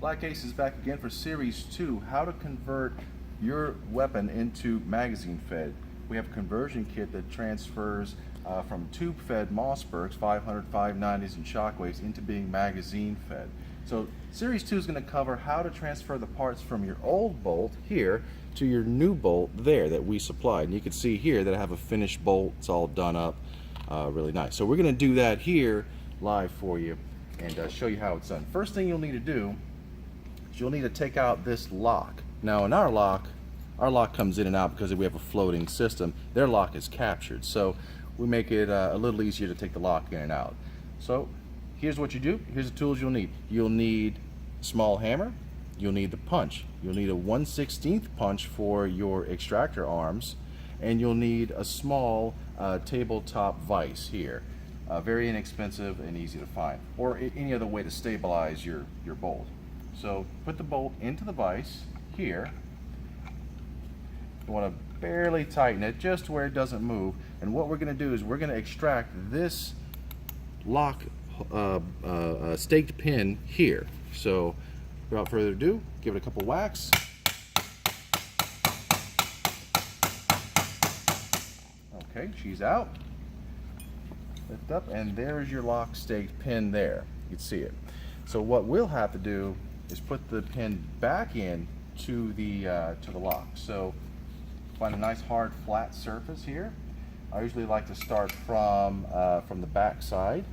Black Ace is back again for Series 2, how to convert your weapon into magazine fed. We have a conversion kit that transfers from tube fed Mossbergs, 500, 590s, and Shockwaves into being magazine fed. So Series 2 is going to cover how to transfer the parts from your old bolt here to your new bolt there that we supplied. And you can see here that I have a finished bolt. It's all done up, really nice. So we're going to do that here live for you and show you how it's done. First thing you'll need to do is you'll need to take out this lock. Now in our lock comes in and out because we have a floating system. Their lock is captured, so we make it a little easier to take the lock in and out. So here's what you do. Here's the tools you'll need. You'll need a small hammer. You'll need the punch. You'll need a 1/16 punch for your extractor arms, and you'll need a small tabletop vise here. Very inexpensive and easy to find, or any other way to stabilize your bolt. So put the bolt into the vise here. You want to barely tighten it just where it doesn't move, and what we're going to do is we're going to extract this lock staked pin here. So without further ado, give it a couple whacks. Okay, she's out. Lift up, and there's your lock staked pin there. You can see it. So what we'll have to do is put the pin back in to the lock. So find a nice hard flat surface here. I usually like to start from the back side.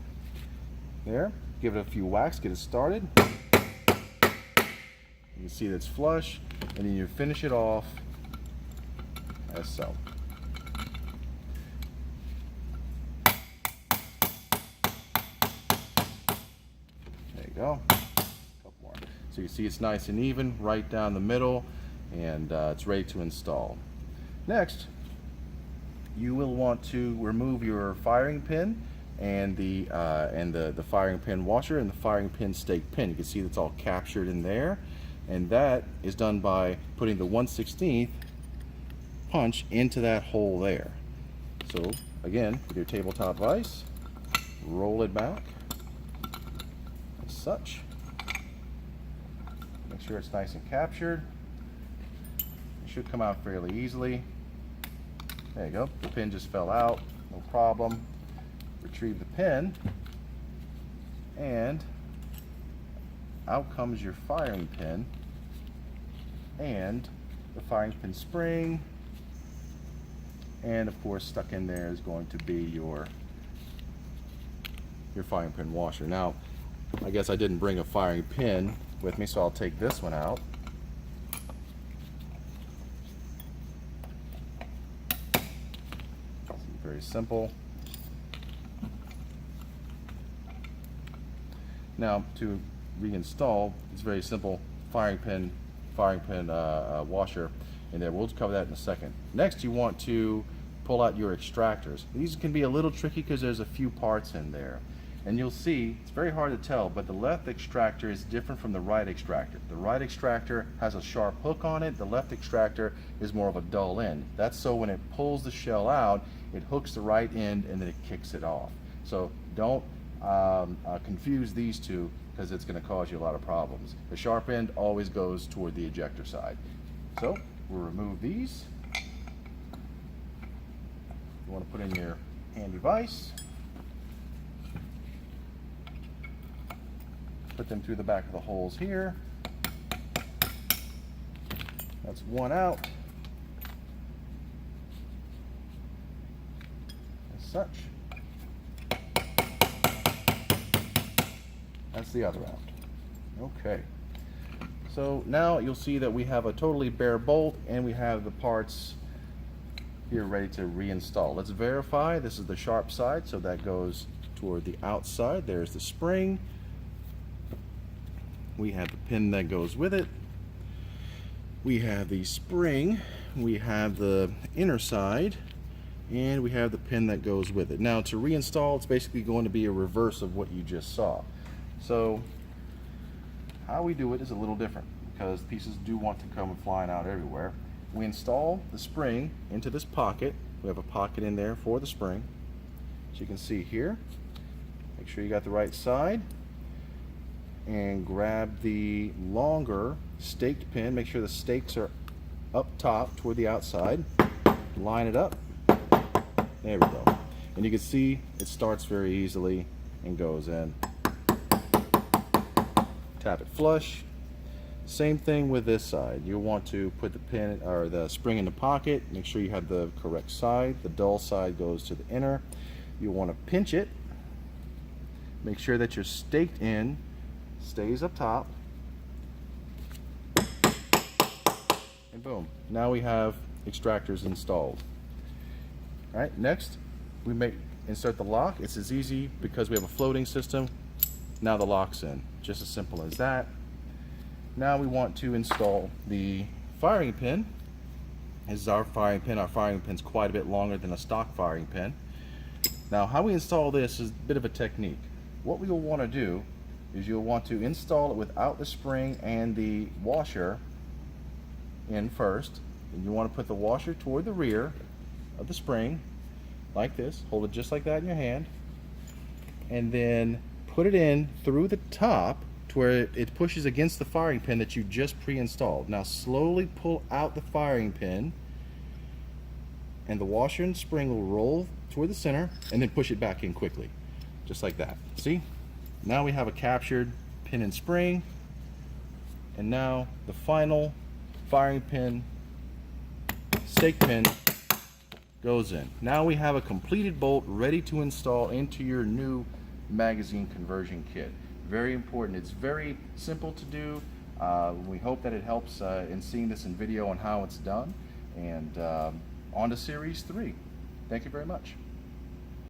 There, give it a few whacks, get it started. You can see that it's flush, and then you finish it off as so. There you go. Couple more. So you see it's nice and even right down the middle, and it's ready to install. Next, you will want to remove your firing pin and the firing pin washer and the firing pin stake pin. You can see that's all captured in there, and that is done by putting the 1/16 punch into that hole there. So again, with your tabletop vise, roll it back as such. Make sure it's nice and captured. It should come out fairly easily. There you go. The pin just fell out, no problem. Retrieve the pin, and out comes your firing pin and the firing pin spring, and of course stuck in there is going to be your firing pin washer. Now I guess I didn't bring a firing pin with me, so I'll take this one out. Very simple. Now to reinstall, it's very simple. Firing pin washer in there. We'll cover that in a second. Next, you want to pull out your extractors. These can be a little tricky because there's a few parts in there, and you'll see it's very hard to tell, but the left extractor is different from the right extractor. The right extractor has a sharp hook on it. The left extractor is more of a dull end. That's so when it pulls the shell out, it hooks the right end and then it kicks it off. So don't confuse these two, because it's going to cause you a lot of problems. The sharp end always goes toward the ejector side. So we'll remove these. You want to put in your handy vise. Put them through the back of the holes here. That's one out. As such. That's the other out. Okay. So now you'll see that we have a totally bare bolt, and we have the parts here ready to reinstall. Let's verify. This is the sharp side, so that goes toward the outside. There's the spring. We have the pin that goes with it. We have the spring. We have the inner side, and we have the pin that goes with it. Now to reinstall, it's basically going to be a reverse of what you just saw. So how we do it is a little different, because pieces do want to come flying out everywhere. We install the spring into this pocket. We have a pocket in there for the spring, as you can see here. Make sure you got the right side. and grab the longer staked pin. Make sure the stakes are up top toward the outside. Line it up. There we go. And you can see it starts very easily and goes in. Tap it flush. Same thing with this side. You want to put the pin or the spring in the pocket. Make sure you have the correct side. The dull side goes to the inner. You want to pinch it. Make sure that your staked in stays up top. And boom. Now we have extractors installed. All right, next we insert the lock. It's as easy because we have a floating system. Now the lock's in. Just as simple as that. Now we want to install the firing pin. This is our firing pin. Our firing pin's quite a bit longer than a stock firing pin. Now how we install this is a bit of a technique. What we'll want to do is you'll want to install it without the spring and the washer in first. And you want to put the washer toward the rear of the spring like this. Hold it just like that in your hand. And then put it in through the top to where it pushes against the firing pin that you just pre-installed. Now slowly pull out the firing pin and the washer and spring will roll toward the center and then push it back in quickly. Just like that. See? Now we have a captured pin and spring, and now the final firing pin, stake pin goes in. Now we have a completed bolt ready to install into your new magazine conversion kit. Very important. It's very simple to do. We hope that it helps in seeing this in video on how it's done. And on to Series 3. Thank you very much.